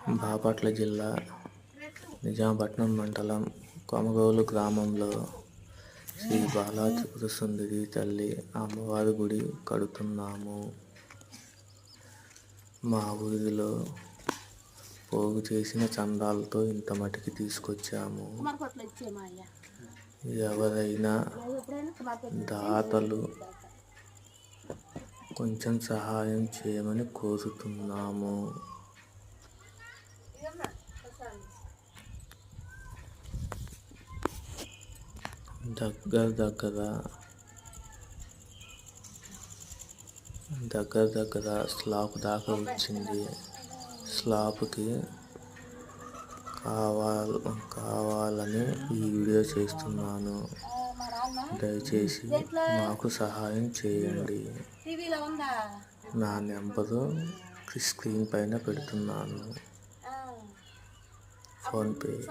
బాపట్ల జిల్లా నిజాంపట్నం మండలం కొమగోలు గ్రామంలో శ్రీ బాలా త్రిపుర సుందరి తల్లి అమ్మవారి గుడి కడుతున్నాము. మా ఊరిలో పోగు చేసిన చందాలతో ఇంత మటుకి తీసుకొచ్చాము. ఎవరైనా దాతలు కొంచెం సహాయం చేయమని కోరుతున్నాము. దగ్గర స్లాబ్ దాకా వచ్చింది. స్లాబ్కి కావాలని ఈ వీడియో చేస్తున్నాను. దయచేసి మాకు సహాయం చేయండి. నా నెంబరు స్క్రీన్ పైన పెడుతున్నాను. ఫోన్పే